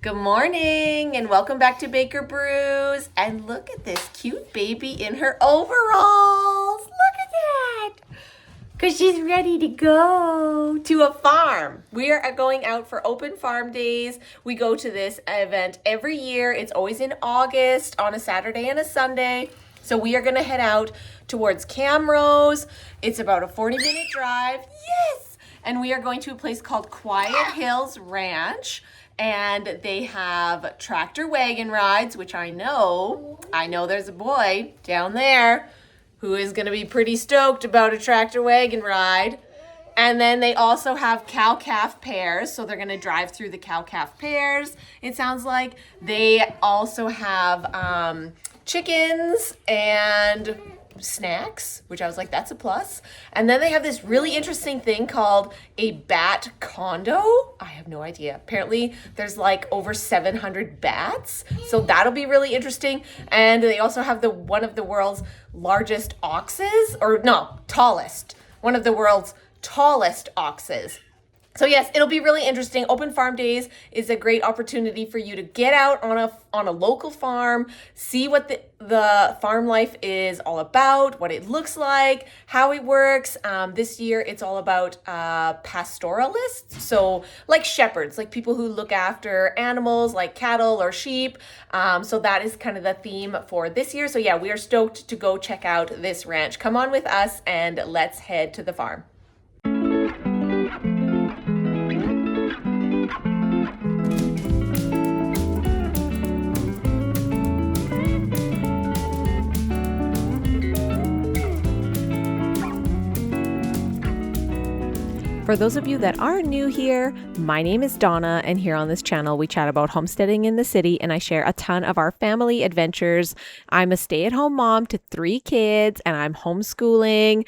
Good morning and welcome back to Baker Brews. And look at this cute baby in her overalls. Look at that. Because she's ready to go to a farm. We are going out for Open Farm Days. We go to this event every year. It's always in August on a Saturday and a Sunday. So we are going to head out towards Camrose. It's about a 40-minute drive. Yes! And we are going to a place called Quiet Hills Ranch. And they have tractor wagon rides, which I know there's a boy down there who is going to be pretty stoked about a tractor wagon ride. And then they also have cow-calf pairs, so they're going to drive through the cow-calf pairs, it sounds like. They also have chickens and snacks, which I was like, that's a plus. And then they have this really interesting thing called a bat condo. I have no idea. Apparently there's like over 700 bats, so that'll be really interesting. And they also have one of the world's largest oxes, tallest, one of the world's tallest oxes. So yes, it'll be really interesting. Open Farm Days is a great opportunity for you to get out on a local farm, see what the farm life is all about, what it looks like, how it works. This year, it's all about pastoralists, so like shepherds, like people who look after animals like cattle or sheep. So that is kind of the theme for this year. So yeah, we are stoked to go check out this ranch. Come on with us and let's head to the farm. For those of you that are new here, my name is Donna, and here on this channel, we chat about homesteading in the city, and I share a ton of our family adventures. I'm a stay-at-home mom to 3 kids, and I'm homeschooling.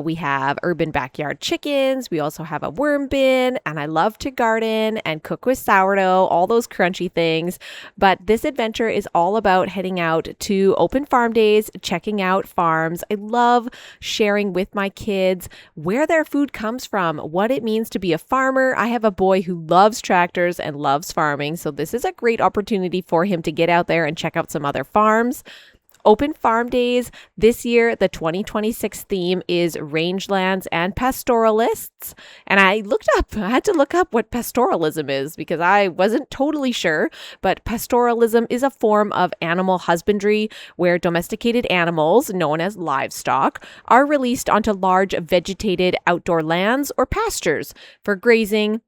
We have urban backyard chickens. We also have a worm bin, and I love to garden and cook with sourdough, all those crunchy things. But this adventure is all about heading out to Open Farm Days, checking out farms. I love sharing with my kids where their food comes from, what it means to be a farmer. I have a boy who loves tractors and loves farming, so this is a great opportunity for him to get out there and check out some other farms. Open Farm Days this year, the 2026 theme is Rangelands and Pastoralists. And I had to look up what pastoralism is because I wasn't totally sure. But pastoralism is a form of animal husbandry where domesticated animals, known as livestock, are released onto large vegetated outdoor lands or pastures for grazing.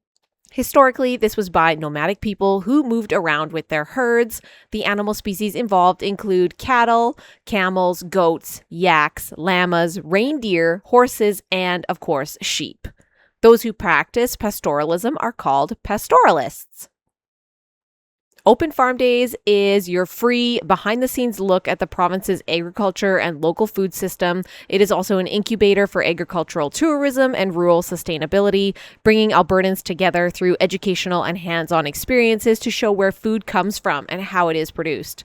Historically, this was by nomadic people who moved around with their herds. The animal species involved include cattle, camels, goats, yaks, llamas, reindeer, horses, and, of course, sheep. Those who practice pastoralism are called pastoralists. Open Farm Days is your free behind-the-scenes look at the province's agriculture and local food system. It is also an incubator for agricultural tourism and rural sustainability, bringing Albertans together through educational and hands-on experiences to show where food comes from and how it is produced.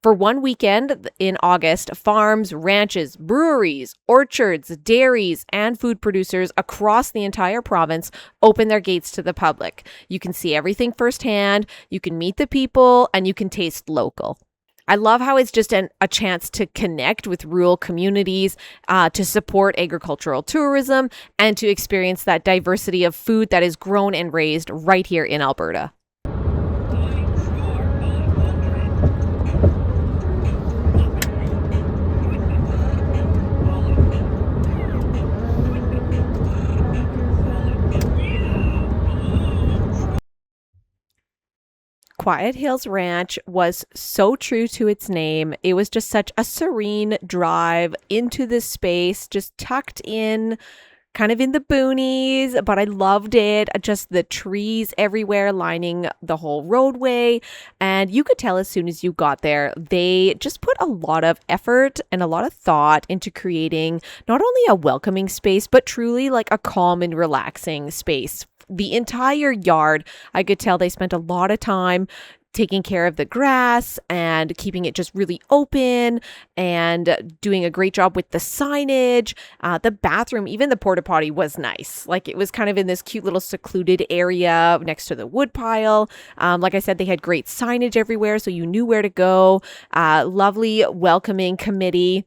For one weekend in August, farms, ranches, breweries, orchards, dairies, and food producers across the entire province open their gates to the public. You can see everything firsthand, you can meet the people, and you can taste local. I love how it's just a chance to connect with rural communities, to support agricultural tourism, and to experience that diversity of food that is grown and raised right here in Alberta. Quiet Hills Ranch was so true to its name. It was just such a serene drive into this space, just tucked in, kind of in the boonies, but I loved it. Just the trees everywhere lining the whole roadway. And you could tell as soon as you got there, they just put a lot of effort and a lot of thought into creating not only a welcoming space, but truly like a calm and relaxing space the entire yard. I could tell they spent a lot of time taking care of the grass and keeping it just really open and doing a great job with the signage. The bathroom, even the porta potty was nice. Like it was kind of in this cute little secluded area next to the wood pile. Like I said, they had great signage everywhere, so you knew where to go. Lovely welcoming committee.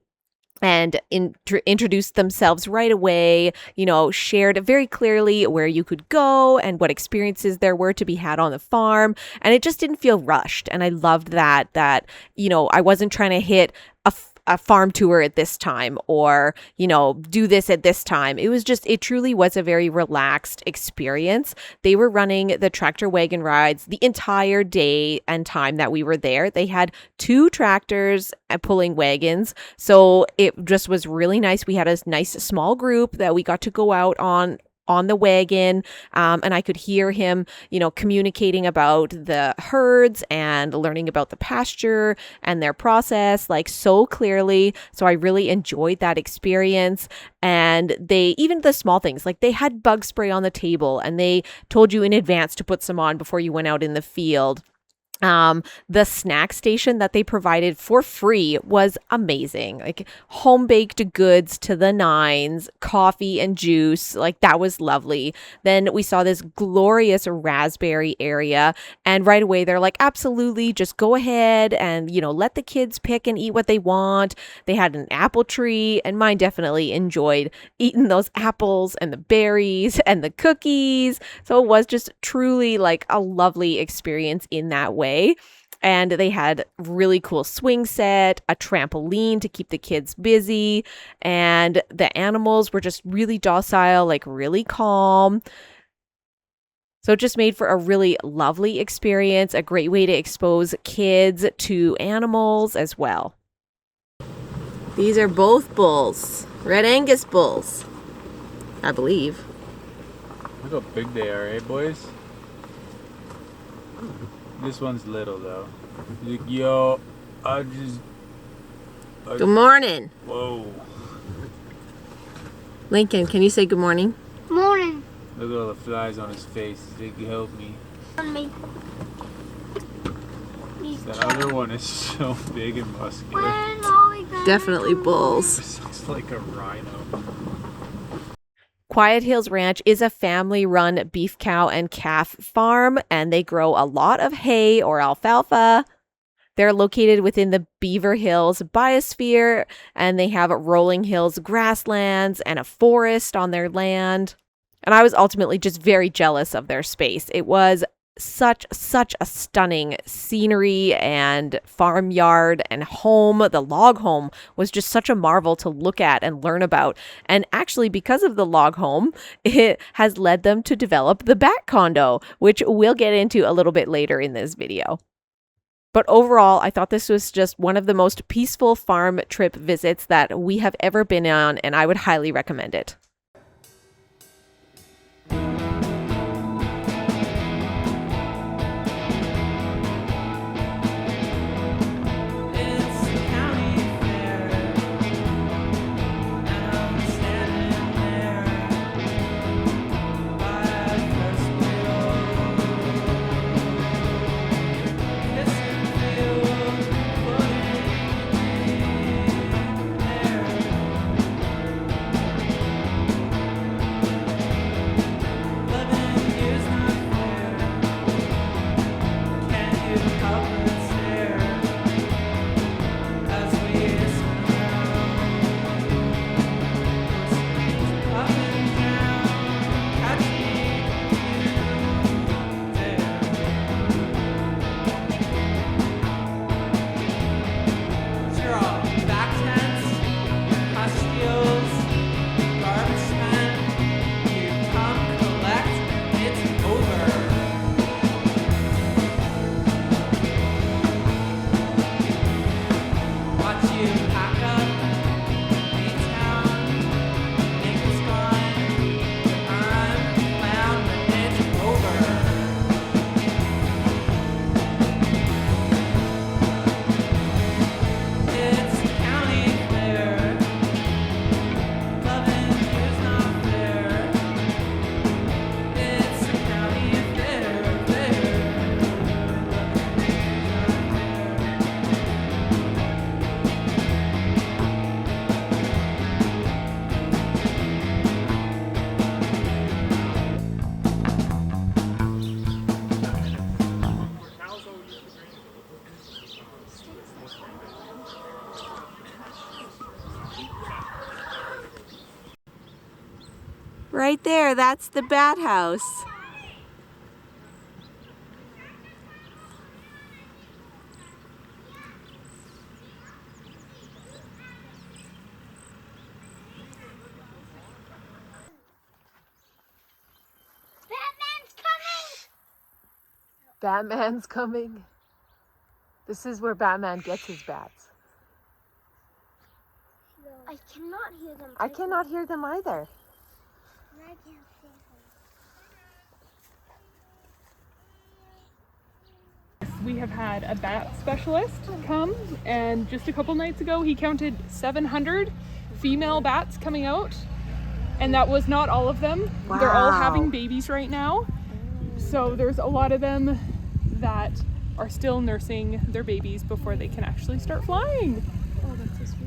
And introduced themselves right away, shared very clearly where you could go and what experiences there were to be had on the farm. And it just didn't feel rushed. And I loved that I wasn't trying to hit a farm tour at this time or, do this at this time. It truly was a very relaxed experience. They were running the tractor wagon rides the entire day and time that we were there. They had 2 tractors pulling wagons. So it just was really nice. We had a nice small group that we got to go out on the wagon. And I could hear him, communicating about the herds and learning about the pasture and their process, like so clearly. So I really enjoyed that experience. And even the small things, like they had bug spray on the table and they told you in advance to put some on before you went out in the field. The snack station that they provided for free was amazing. Like home baked goods to the nines, coffee and juice. Like that was lovely. Then we saw this glorious raspberry area. And right away they're like, absolutely, just go ahead and, let the kids pick and eat what they want. They had an apple tree and mine definitely enjoyed eating those apples and the berries and the cookies. So it was just truly like a lovely experience in that way. And they had really cool swing set, a trampoline to keep the kids busy, and the animals were just really docile, like really calm. So it just made for a really lovely experience, a great way to expose kids to animals as well. These are both bulls, Red Angus bulls, I believe. Look how big they are, eh, boys? This one's little though. He's like, yo, Good morning. Whoa. Lincoln, can you say good morning? Morning. Look at all the flies on his face. He's like, help me. Me. That other one is so big and muscular. When are we gonna Definitely go? bulls. This looks like a rhino. Quiet Hills Ranch is a family-run beef cow and calf farm, and they grow a lot of hay or alfalfa. They're located within the Beaver Hills biosphere, and they have rolling hills grasslands and a forest on their land. And I was ultimately just very jealous of their space. It was such a stunning scenery and farmyard and home. The log home was just such a marvel to look at and learn about. And actually, because of the log home, it has led them to develop the back condo, which we'll get into a little bit later in this video. But overall, I thought this was just one of the most peaceful farm trip visits that we have ever been on, and I would highly recommend it. Right there, that's the bat house. Batman's coming. This is where Batman gets his bats. I cannot hear them. I cannot hear them either. I can't see them. We have had a bat specialist come, and just a couple nights ago he counted 700 female bats coming out, and that was not all of them. Wow. They're all having babies right now, so there's a lot of them that are still nursing their babies before they can actually start flying.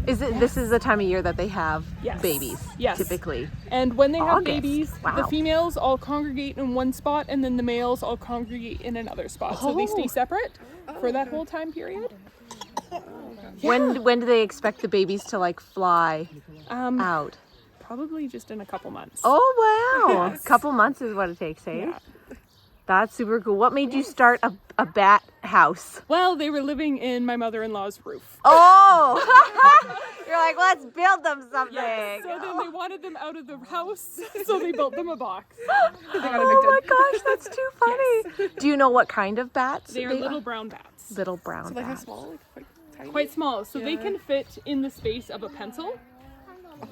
Is it? This is the time of year that they have Yes. babies, Yes. typically. And when they have August. babies, Wow. the females all congregate in one spot, and then the males all congregate in another spot. So they stay separate for that whole time period. When do they expect the babies to like fly out? Probably just in a couple months. Oh wow! Yes. Couple months is what it takes, eh? Yeah. That's super cool. What made you start a bat house? Well, they were living in my mother-in-law's roof. Oh! You're like, let's build them something. Yes. So then they wanted them out of the house, so they built them a box. Oh my gosh, that's too funny. Do you know what kind of bats? They are little brown bats. Little brown Like how bats. small? Like quite tiny? Quite small, so they can fit in the space of a pencil,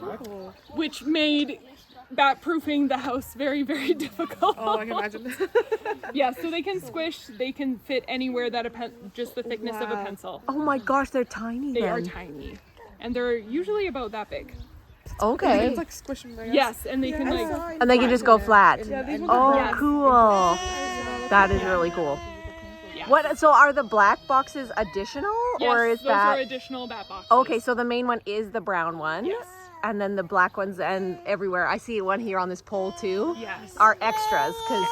Oh. which made bat-proofing the house very, very difficult. Oh, I can imagine. Yeah, so they can squish, they can fit anywhere that just the thickness of a Wow. pencil. Oh my gosh, they're tiny They then. are tiny. And they're usually about that big. Okay. It's like squishing them. Yes, and they can like, And they can just go flat. Yeah, these ones Oh, are Yes. cool. That is really cool. yeah. What? So are the black boxes additional, Yes, or is those are that? additional bat boxes. Okay, so the main one is the brown one. Yes. And then the black ones and everywhere. I see one here on this pole too. Yes. Are extras because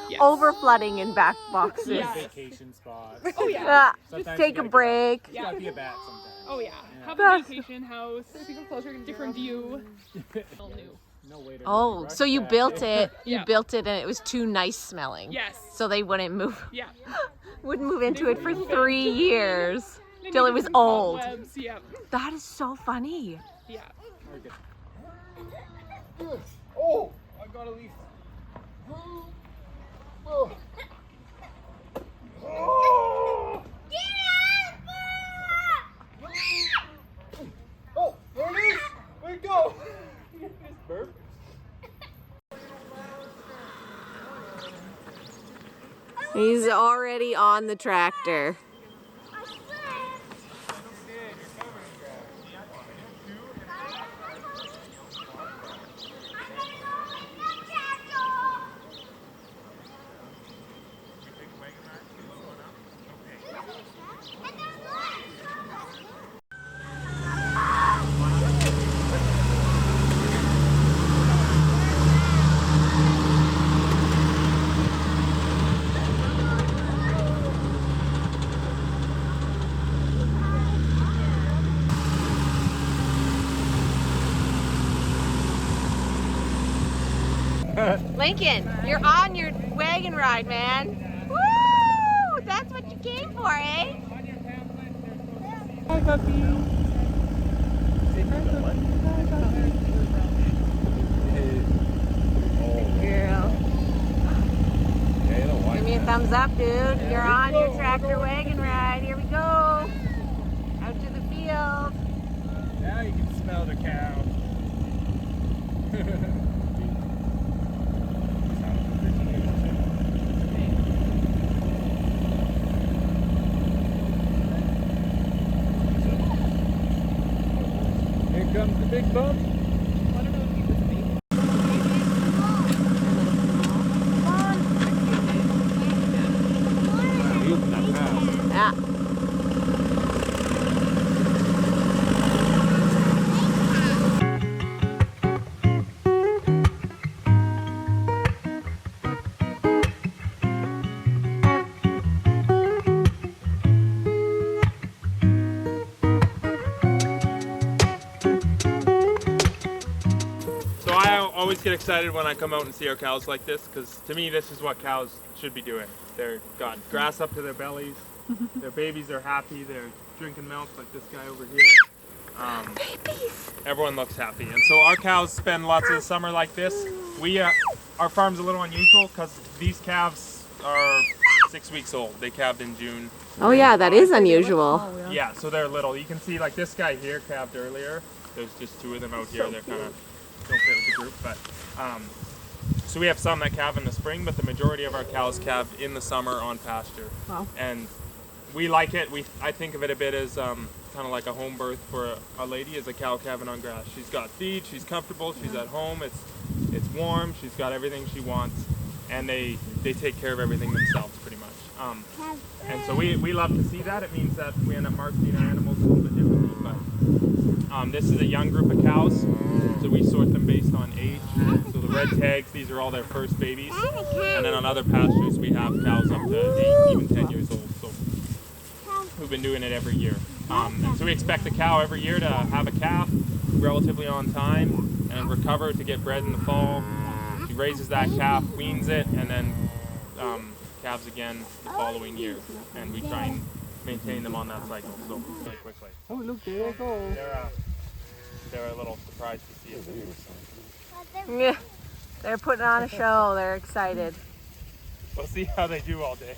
Yes. over flooding in back boxes. Yes. Vacation spot. Oh yeah. Sometimes Take you a gotta break. Yeah. Gotta be a bat sometimes. Oh yeah. Have That's- a vacation house, different view. All new. No way to Oh, rush so you that. built it. You Yeah. built it, and it was too nice smelling. Yes. So they wouldn't move. Yeah. Wouldn't move into it for wouldn't move 3 into it. years They till it needed was some old. cobwebs. Yep. That is so funny. Yeah. Okay. Oh, I got a leaf. Oh. Oh, there it is. Where'd it go? Burp. He's already on the tractor. Lincoln, you're on your wagon ride, man. Woo! That's what you came for, eh? Hi, puppy. Girl. Give me a thumbs up, dude. You're on your tractor wagon ride. Here we go. Out to the field. Now you can smell the cow. Here comes the big bump. Yeah. So I always get excited when I come out and see our cows like this, because to me this is what cows should be doing. They're got grass up to their bellies, their babies are happy, they're drinking milk like this guy over here. Everyone looks happy, and so our cows spend lots of the summer like this. Our farm's a little unusual because these calves are 6 weeks old. They calved in June. Oh yeah, that is unusual. Yeah, so they're little. You can see like this guy here calved earlier. There's just 2 of them out here. They're kind of don't fit with the group, but so we have some that calve in the spring, but the majority of our cows calve in the summer on pasture. Wow. And we like it. I think of it a bit as kind of like a home birth for a lady, as a cow calving on grass. She's got feed, she's comfortable, she's at home, it's warm, she's got everything she wants, and they take care of everything themselves pretty much. And so we love to see that. It means that we end up marketing our animals a little bit differently, but this is a young group of cows, so we sort them based on age. So the red tags, these are all their first babies, and then on other pastures we have cows up to 8, even 10 years old. So we've been doing it every year. And so we expect a cow every year to have a calf relatively on time and recover to get bred in the fall. She raises that calf, weans it, and then calves again the following year. And we try and maintain them on that cycle so really quickly. Oh, look, there they go. They're a little surprised to see us here. Yeah, they're putting on a show. They're excited. We'll see how they do all day.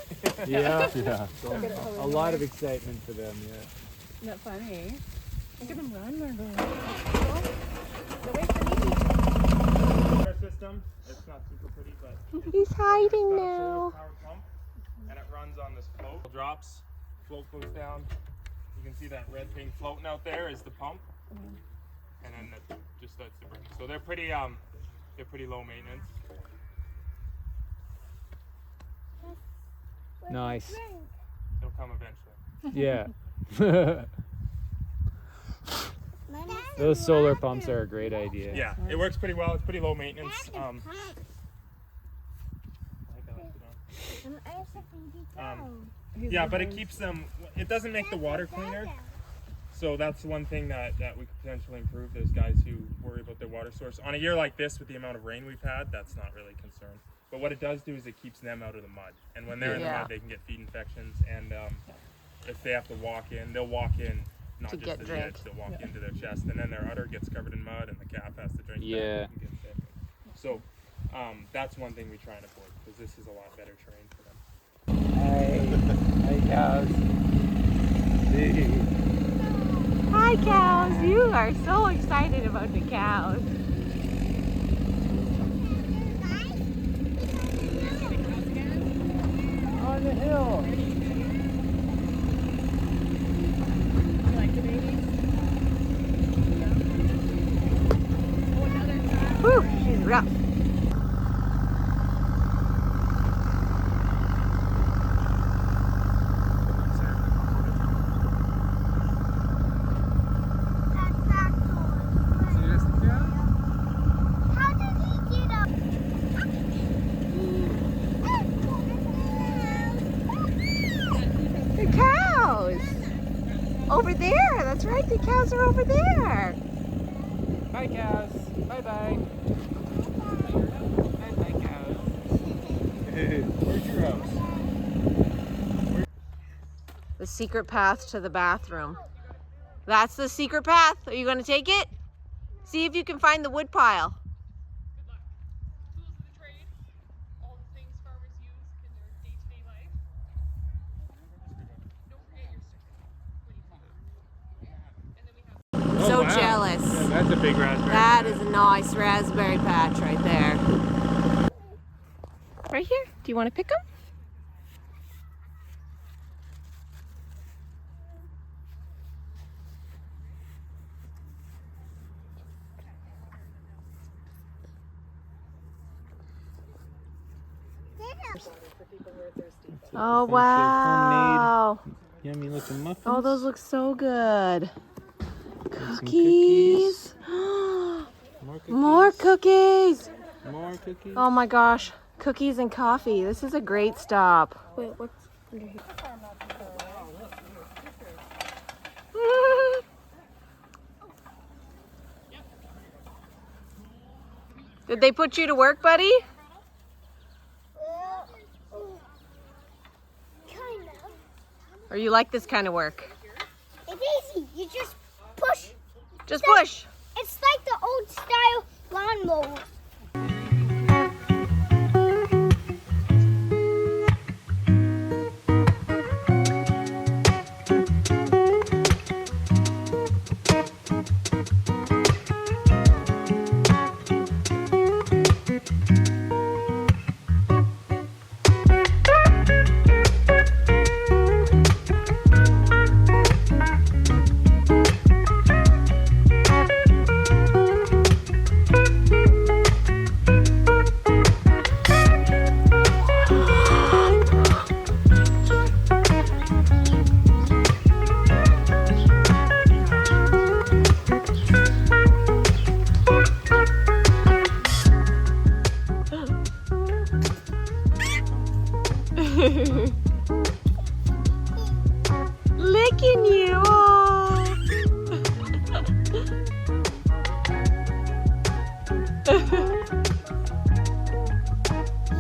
Yeah. A lot of excitement for them, yeah. Isn't that funny? Look at them run, Margot. Our system, it's not super pretty, but He's hiding it's got a now. solar powered pump, and it runs on this float. It drops, float goes down. You can see that red thing floating out there is the pump, and then it just starts to burn. So they're pretty low maintenance. Nice. They'll come eventually. Yeah. Those solar pumps are a great idea. Yeah, it works pretty well. It's pretty low maintenance. Yeah, but it keeps them. It doesn't make the water cleaner. So that's one thing that we could potentially improve. There's guys who worry about their water source. On a year like this, with the amount of rain we've had, that's not really a concern. But what it does do is it keeps them out of the mud. And when they're in the mud, they can get feed infections. And if they have to walk in, they'll walk in not To just get to the drink. edge, they'll walk into their chest. And then their udder gets covered in mud and the calf has to drink Yeah. that and get sick. So that's one thing we try and avoid, because this is a lot better terrain for them. Hi cows. Hi, cows. You are so excited about the cows. On the hill. You like the babies? Whew, she's rough. How did he get up? The cows! Over there! That's right, the cows are over there! Hi cows. Bye-bye. Bye-bye cows. Where's your house? The secret path to the bathroom. That's the secret path. Are you going to take it? See if you can find the wood pile. Good luck. Tools of the trade, all the things farmers use in their day-to-day life. Don't forget your sticker. And then we have So wow. jealous. Yeah, that's a big raspberry. That is a nice raspberry patch right there. Right here. Do you want to pick them? Oh, wow. Yummy looking muffins. Oh, those look so good. Some Cookies. More cookies. More cookies. More cookies. Oh my gosh. Cookies and coffee. This is a great stop. Wait, what's under here? Did they put you to work, buddy? Kind of. Or you like this kind of work? It's easy. You just push. Just push. It's like the old style lawnmower. Licking you. Oh.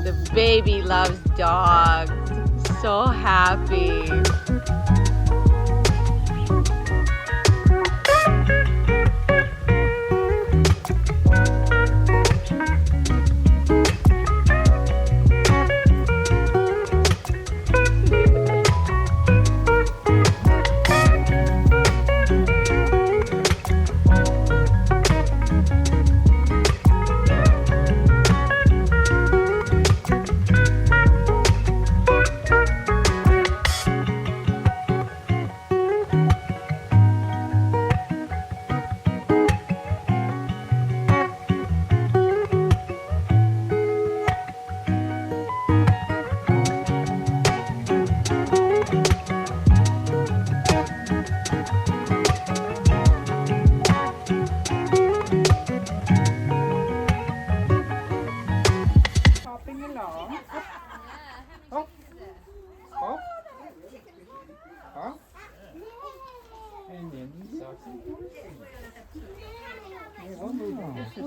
The baby loves dogs. So happy.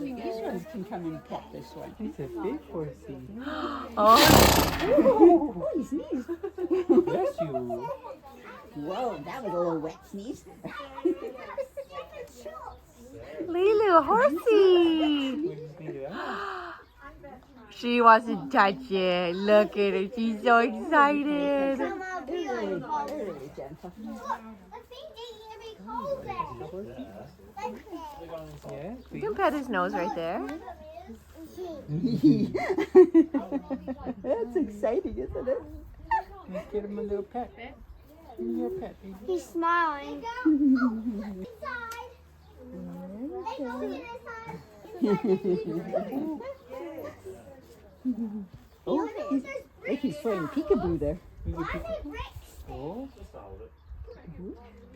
These ones can come and pet this one. It's a big horsey. Oh, he sneezed. Bless you. Whoa, that was a little wet sneeze. Lilu, horsey. What do you think of that? She wants to touch it. Look at her. She's so excited. They're really gentle. Yeah. You can pet his nose right there. That's exciting, isn't it? Let's get him a little pet. Give me your pet, baby. He's smiling. Oh, he's playing peekaboo there. Oh.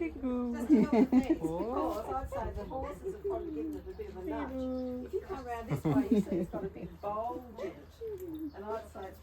Peekaboo. Oh, outside. The horses are probably giving it a bit of a nudge. If you come around this way, you see it's got a big bulge in it. And outside.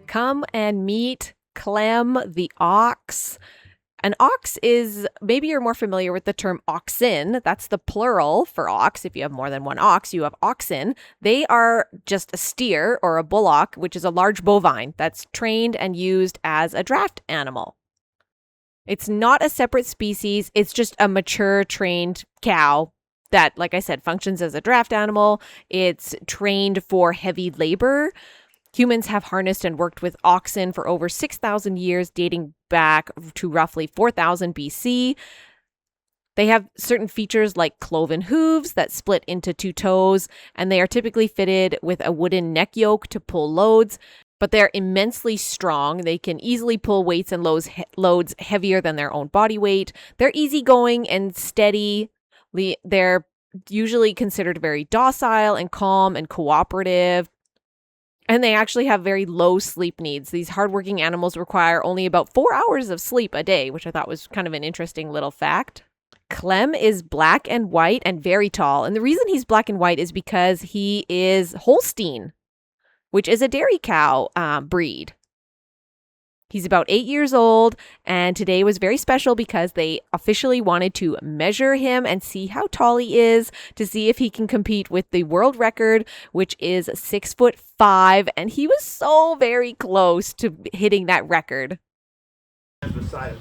Come and meet Clem the Ox. An ox is, maybe you're more familiar with the term oxen. That's the plural for ox. If you have more than one ox, you have oxen. They are just a steer or a bullock, which is a large bovine that's trained and used as a draft animal. It's not a separate species. It's just a mature trained cow that, like I said, functions as a draft animal. It's trained for heavy labor. Humans have harnessed and worked with oxen for over 6,000 years, dating back to roughly 4,000 BC. They have certain features like cloven hooves that split into 2 toes, and they are typically fitted with a wooden neck yoke to pull loads, but they're immensely strong. They can easily pull weights and loads heavier than their own body weight. They're easygoing and steady. They're usually considered very docile and calm and cooperative. And they actually have very low sleep needs. These hardworking animals require only about 4 hours of sleep a day, which I thought was kind of an interesting little fact. Clem is black and white and very tall. And the reason he's black and white is because he is Holstein, which is a dairy cow breed. He's about 8 years old, and today was very special because they officially wanted to measure him and see how tall he is to see if he can compete with the world record, which is 6'5", and he was so very close to hitting that record.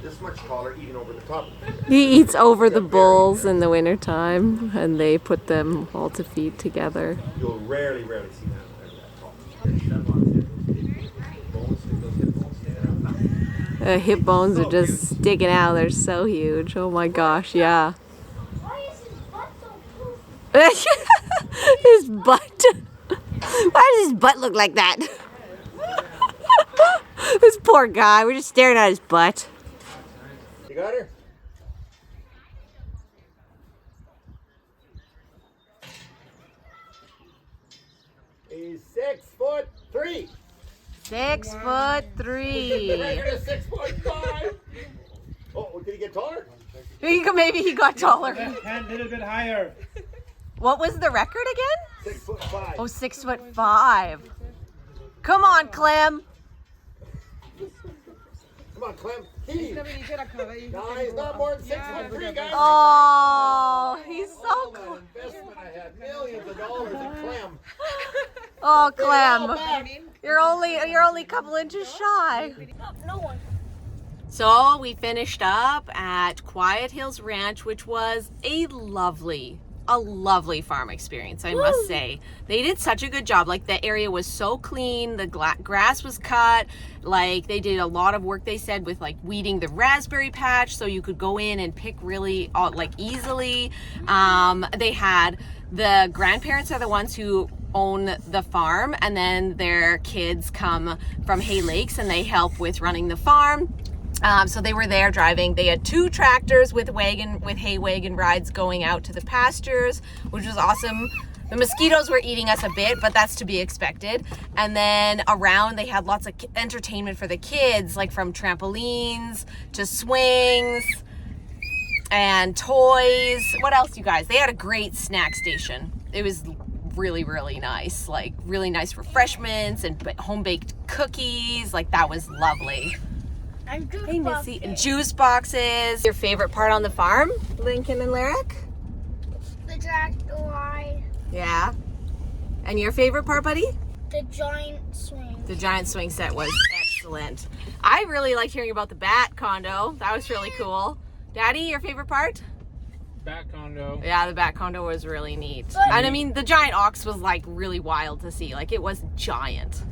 This much taller, eating over the top. He eats over the bulls in the wintertime, and they put them all to feed together. You'll rarely see that tall. The hip bones are just sticking out. They're so huge. Oh my gosh, yeah. Why is his butt so poofy? His butt. Why does his butt look like that? This poor guy. We're just staring at his butt. You got her? He's 6'3". 6'3". Right, 6'5". Oh, did he get taller? Maybe he got taller. And a little bit higher. What was the record again? 6'5". Oh, 6'5". Come on, Clem. Come on, Clem. Heave. No, he's not more than 6'3", guys. Oh, he's so All that cool. investment I had, millions of dollars in Clem. Oh, Clem. You're only a couple inches shy. No one. So we finished up at Quiet Hills Ranch, which was a lovely farm experience, I must say. They did such a good job. Like, the area was so clean, the grass was cut, like they did a lot of work, they said, with like weeding the raspberry patch so you could go in and pick really like easily. They had the grandparents are the ones who own the farm, and then their kids come from Hay Lakes and they help with running the farm. So they were there driving. They had 2 tractors with hay wagon rides going out to the pastures, which was awesome. The mosquitoes were eating us a bit, but that's to be expected. And then around they had lots of entertainment for the kids, like from trampolines to swings and toys. What else, you guys? They had a great snack station. It was really, really nice. Like, really nice refreshments and home-baked cookies. Like, that was lovely. Hey, Missy. And juice boxes. Your favorite part on the farm, Lincoln and Lyric? The tractor ride. Yeah. And your favorite part, buddy? The giant swing. The giant swing set was excellent. I really liked hearing about the bat condo. That was really cool. Daddy, your favorite part? Bat condo. Yeah, the bat condo was really neat. And I mean, the giant ox was like really wild to see. Like, it was giant.